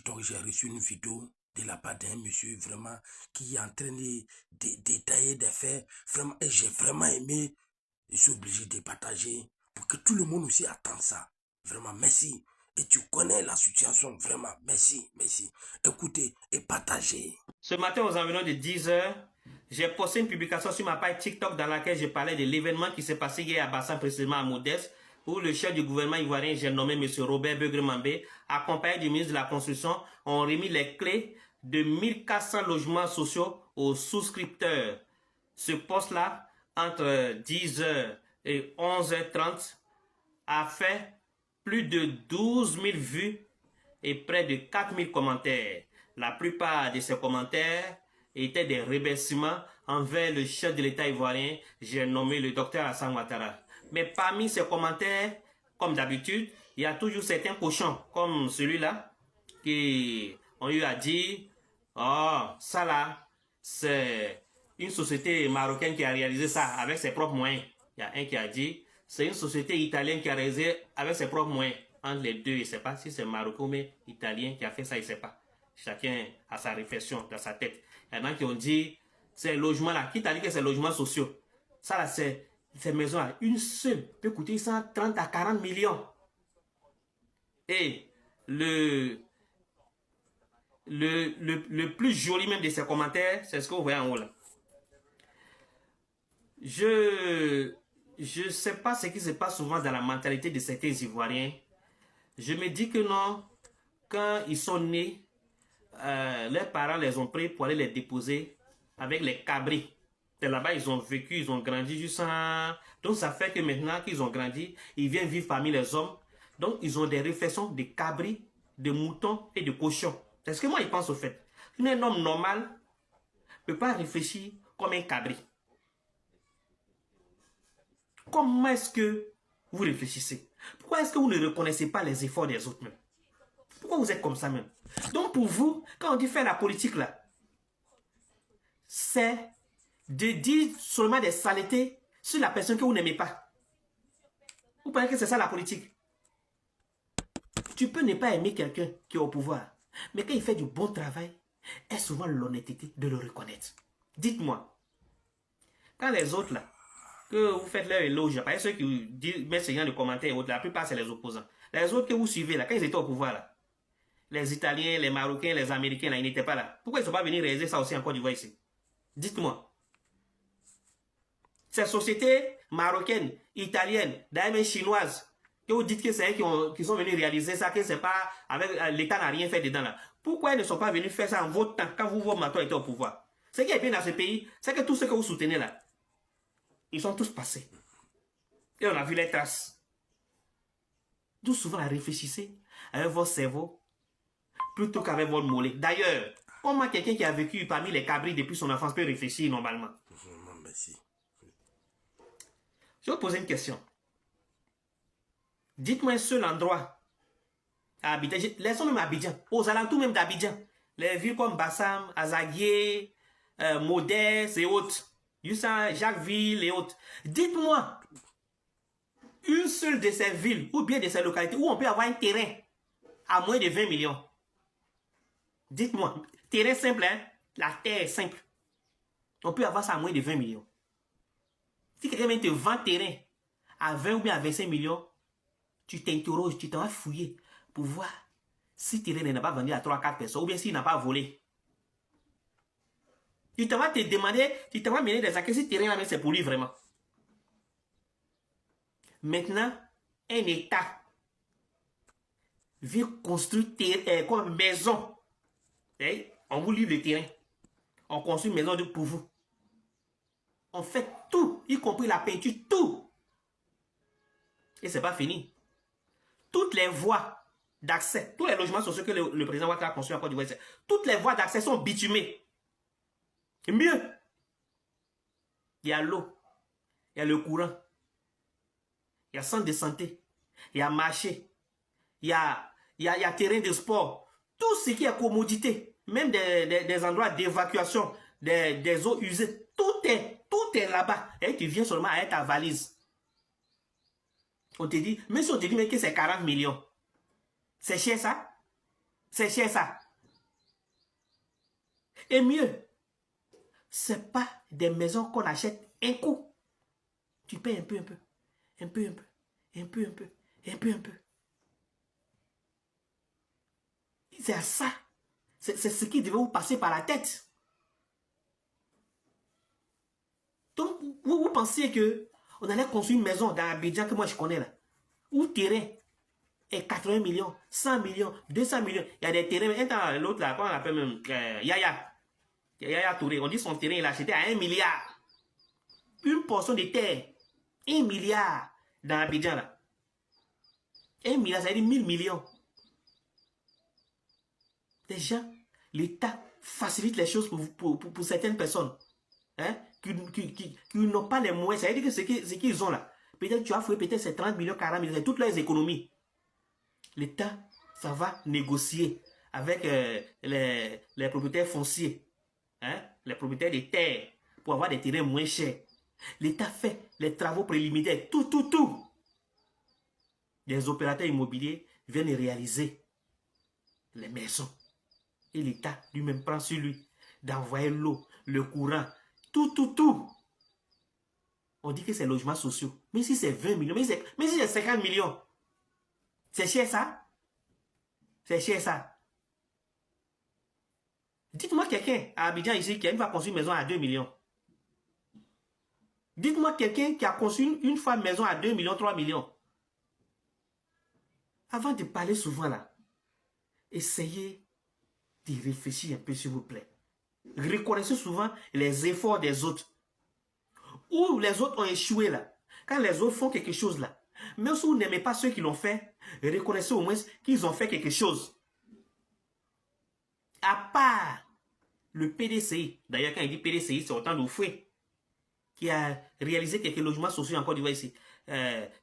TikTok, j'ai reçu une vidéo de la part d'un monsieur vraiment qui est en train de détailler des faits. Vraiment, et j'ai vraiment aimé. Je suis obligé de partager pour que tout le monde aussi attende ça. Vraiment, merci. Et tu connais la situation, vraiment, merci, merci. Écoutez et partagez. Ce matin, aux environs de 10 h, j'ai posté une publication sur ma page TikTok dans laquelle je parlais de l'événement qui s'est passé hier à Bassam, précisément à Modeste, où le chef du gouvernement ivoirien, j'ai nommé M. Robert Begremambé, accompagné du ministre de la Construction, ont remis les clés de 1400 logements sociaux aux souscripteurs. Ce poste-là, entre 10 h et 11h30, a fait plus de 12 000 vues et près de 4 000 commentaires. La plupart de ces commentaires étaient des remerciements envers le chef de l'État ivoirien, j'ai nommé le docteur Alassane Ouattara. Mais parmi ces commentaires, comme d'habitude, il y a toujours certains cochons, comme celui-là, qui ont eu à dire « Oh, ça là, c'est une société marocaine qui a réalisé ça avec ses propres moyens. » Il y a un qui a dit « C'est une société italienne qui a réalisé avec ses propres moyens. » Entre les deux, il ne sait pas si c'est marocain ou italien qui a fait ça, il ne sait pas. Chacun a sa réflexion dans sa tête. Il y en a qui ont dit, ces logements-là, qui t'a dit que c'est logements sociaux? Ça là, ces maisons-là, une seule peut coûter 130 à 40 millions. Et le plus joli même de ces commentaires, c'est ce que vous voyez en haut là. Je ne sais pas ce qui se passe souvent dans la mentalité de certains Ivoiriens. Je me dis que non, quand ils sont nés, leurs parents les ont pris pour aller les déposer avec les cabris. Et là-bas, ils ont vécu, ils ont grandi jusqu'à... Donc, ça fait que maintenant qu'ils ont grandi, ils viennent vivre parmi les hommes. Donc, ils ont des réflexions de cabris, de moutons et de cochons. C'est ce que moi, je pense au fait. Un homme normal ne peut pas réfléchir comme un cabri. Comment est-ce que vous réfléchissez? Pourquoi est-ce que vous ne reconnaissez pas les efforts des autres même? Pourquoi vous êtes comme ça même? Donc pour vous, quand on dit faire la politique là, c'est de dire seulement des saletés sur la personne que vous n'aimez pas. Vous pensez que c'est ça la politique? Tu peux ne pas aimer quelqu'un qui est au pouvoir, mais quand il fait du bon travail, est souvent l'honnêteté de le reconnaître. Dites-moi, quand les autres là, que vous faites leur éloge, pas ceux qui mettent ce genre de commentaires et autres, la plupart c'est les opposants. Les autres que vous suivez là, quand ils étaient au pouvoir là, les Italiens, les Marocains, les Américains là, ils n'étaient pas là. Pourquoi ils ne sont pas venus réaliser ça aussi en Côte d'Ivoire ici? Dites-moi. Ces sociétés marocaines, italiennes, d'ailleurs même chinoises, que vous dites que c'est eux qui sont venus réaliser ça, que c'est pas avec l'État n'a rien fait dedans là. Pourquoi ils ne sont pas venus faire ça en votre temps, quand vous, vos matons étaient au pouvoir? Ce qui est bien dans ce pays, c'est que tous ceux que vous soutenez là, ils sont tous passés. Et on a vu les traces. D'où souvent réfléchissez avec votre cerveau plutôt qu'avec votre mollet. D'ailleurs, comment quelqu'un qui a vécu parmi les cabris depuis son enfance peut réfléchir normalement? Merci. Je vais vous poser une question. Dites-moi un seul endroit à Abidjan, laissons même Abidjan, aux alentours même d'Abidjan, les villes comme Bassam, Azaguié, Modeste et autres, Jacquesville et autres. Dites-moi une seule de ces villes ou bien de ces localités où on peut avoir un terrain à moins de 20 millions. Dites-moi, terrain simple, hein? La terre est simple. On peut avoir ça à moins de 20 millions. Si quelqu'un te vend terrain à 20 ou bien à 25 millions, tu t'interroges, tu t'en vas fouiller pour voir si terrain n'a pas vendu à 3-4 personnes ou bien s'il n'a pas volé. Tu t'en vas te demander, tu t'en vas mener des enquêtes si terrain là c'est pour lui vraiment. Maintenant, un État veut construire comme maison. On vous livre le terrain. On construit une maison pour vous. On fait tout, y compris la peinture, tout. Et c'est pas fini. Toutes les voies d'accès, tous les logements sociaux que le président Ouattara a construit en Côte d'Ivoire, toutes les voies d'accès sont bitumées. Et mieux, il y a l'eau, il y a le courant, il y a centre de santé, il y a marché, il y a terrain de sport, tout ce qui est commodité, même des endroits d'évacuation, des eaux usées, tout est là-bas. Et tu viens seulement avec ta valise. On te dit, même si on te dit mais que c'est 40 millions, c'est cher ça? C'est cher ça. Et mieux, ce n'est pas des maisons qu'on achète un coup. Tu payes un peu, un peu, un peu, un peu, un peu, un peu, un peu, un peu. C'est à ça. C'est ce qui devait vous passer par la tête. Donc, vous pensiez que on allait construire une maison dans Abidjan que moi je connais là, où terrain est 80 millions, 100 millions, 200 millions. Il y a des terrains, l'autre là, comment on l'appelle même, Yaya Touré, on dit son terrain, il a acheté à 1 milliard. Une portion de terre, 1 milliard dans Abidjan là. 1 milliard, ça veut dire 1000 millions. Déjà, l'État facilite les choses pour certaines personnes. Hein, qui n'ont pas les moyens. Ça veut dire que ce qu'ils ont là, peut-être tu as fait peut-être ces 30 millions, 40 millions, c'est toutes leurs économies. L'État, ça va négocier avec les propriétaires fonciers, hein, les propriétaires des terres, pour avoir des terrains moins chers. L'État fait les travaux préliminaires, tout. Les opérateurs immobiliers viennent réaliser les maisons. Et l'État lui-même prend sur lui d'envoyer l'eau, le courant, tout. On dit que c'est logements sociaux. Mais si c'est 20 millions, mais si c'est 50 millions, c'est cher ça? C'est cher ça? Dites-moi quelqu'un à Abidjan ici qui va construire une maison à 2 millions. Dites-moi quelqu'un qui a construit une fois une maison à 2 millions, 3 millions. Avant de parler souvent là, essayez d'y réfléchir un peu s'il vous plaît. Reconnaissez souvent les efforts des autres. Où les autres ont échoué là. Quand les autres font quelque chose là. Même si vous n'aimez pas ceux qui l'ont fait, reconnaissez au moins qu'ils ont fait quelque chose. À part le PDCI, d'ailleurs quand il dit PDCI, c'est autant d'Oufoué, qui a réalisé quelques logements sociaux en Côte d'Ivoire ici.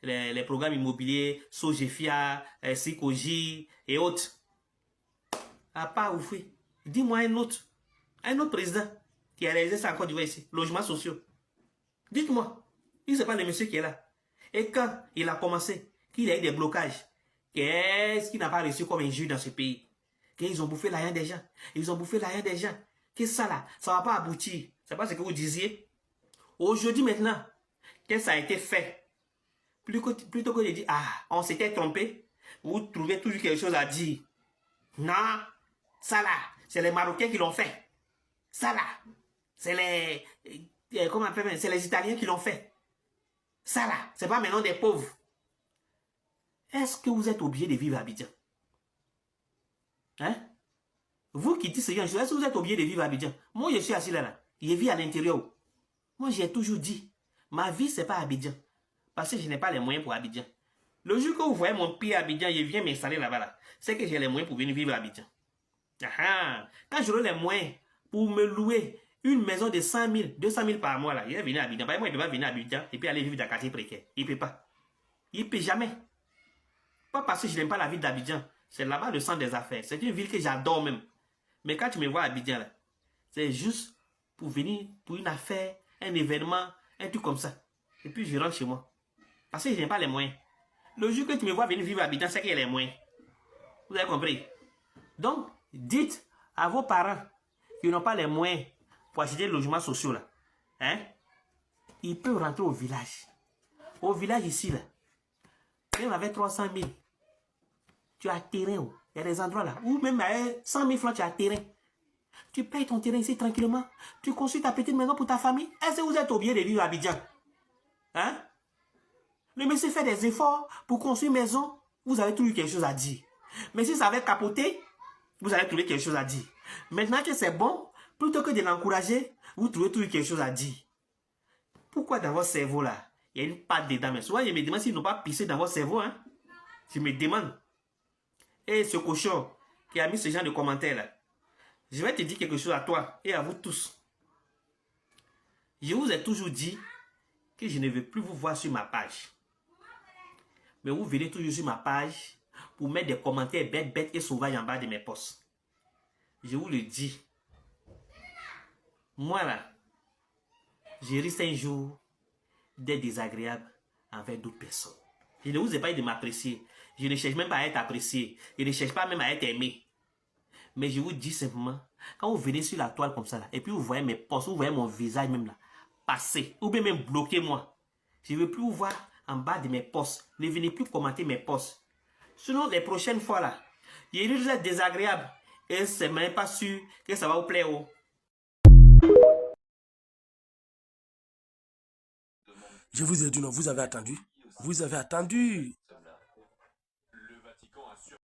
Les programmes immobiliers, Sogefia, Sikoji et autres. À part Oufoué, dis-moi un autre président qui a réalisé ça en Côte d'Ivoire ici, logements sociaux. Dites-moi, il ne sait pas le monsieur qui est là. Et quand il a commencé, qu'il a eu des blocages, qu'est-ce qu'il n'a pas reçu comme injure dans ce pays? Qu'ils ont bouffé l'argent des gens. Ils ont bouffé l'argent des gens. Que ça là, ça ne va pas aboutir. C'est pas ce que vous disiez. Aujourd'hui maintenant, que ça a été fait, plutôt que de dire, ah, on s'était trompé, vous trouvez toujours quelque chose à dire. Non, ça là, c'est les Marocains qui l'ont fait. Ça là, c'est c'est les Italiens qui l'ont fait. Ça là, c'est pas maintenant des pauvres. Est-ce que vous êtes obligé de vivre à Abidjan? Hein? Vous qui dites ce genre de choses, est-ce que vous êtes obligé de vivre à Abidjan? Moi, je suis assis là. Je vis à l'intérieur. Moi, j'ai toujours dit, ma vie, c'est pas Abidjan. Parce que je n'ai pas les moyens pour Abidjan. Le jour que vous voyez mon pied à Abidjan, je viens m'installer là-bas. Là. C'est que j'ai les moyens pour venir vivre à Abidjan. Quand j'aurai les moyens pour me louer une maison de 100 000, 200 000 par mois, là, il va venir à Abidjan. Moi, il ne peut pas venir à Abidjan et puis aller vivre dans le quartier précaire. Il ne peut pas. Il ne peut jamais. Pas parce que je n'aime pas la ville d'Abidjan. C'est là-bas le centre des affaires. C'est une ville que j'adore même. Mais quand tu me vois à Abidjan, c'est juste pour venir pour une affaire, un événement, un truc comme ça. Et puis je rentre chez moi. Parce que je n'ai pas les moyens. Le jour que tu me vois venir vivre à Abidjan, c'est qu'il y a les moyens. Vous avez compris? Donc, dites à vos parents qui n'ont pas les moyens pour acheter des logements sociaux là. Hein? Ils peuvent rentrer au village. Au village ici là. Même avec 300 000. Tu as terrain. Il y a des endroits là. Ou même avec 100 000 francs, tu as terrain. Tu payes ton terrain ici tranquillement. Tu construis ta petite maison pour ta famille. Est-ce que vous êtes obligé de vivre à Abidjan? Hein? Le monsieur fait des efforts pour construire une maison. Vous avez toujours quelque chose à dire. Mais si ça avait capoté, vous allez trouver quelque chose à dire. Maintenant que c'est bon, plutôt que de l'encourager, vous trouvez toujours quelque chose à dire. Pourquoi dans votre cerveau là, il y a une patte dedans? Mais souvent, je me demande s'ils n'ont pas pissé dans votre cerveau. Hein? Je me demande. Et ce cochon qui a mis ce genre de commentaires là, je vais te dire quelque chose à toi et à vous tous. Je vous ai toujours dit que je ne veux plus vous voir sur ma page. Mais vous venez toujours sur ma page pour mettre des commentaires bêtes et sauvages en bas de mes posts. Je vous le dis. Moi là, je risque un jour d'être désagréable envers d'autres personnes. Je ne vous ai pas dit de m'apprécier. Je ne cherche même pas à être apprécié. Je ne cherche pas même à être aimé. Mais je vous dis simplement, quand vous venez sur la toile comme ça, là, et puis vous voyez mes posts, vous voyez mon visage même là, passer, ou bien même bloquer moi. Je ne veux plus vous voir en bas de mes posts. Ne venez plus commenter mes posts. Sinon, les prochaines fois là, il risque d'être désagréable. Et c'est même pas sûr que ça va vous plaire. Oh. Je vous ai dit non, vous avez attendu. Vous avez attendu.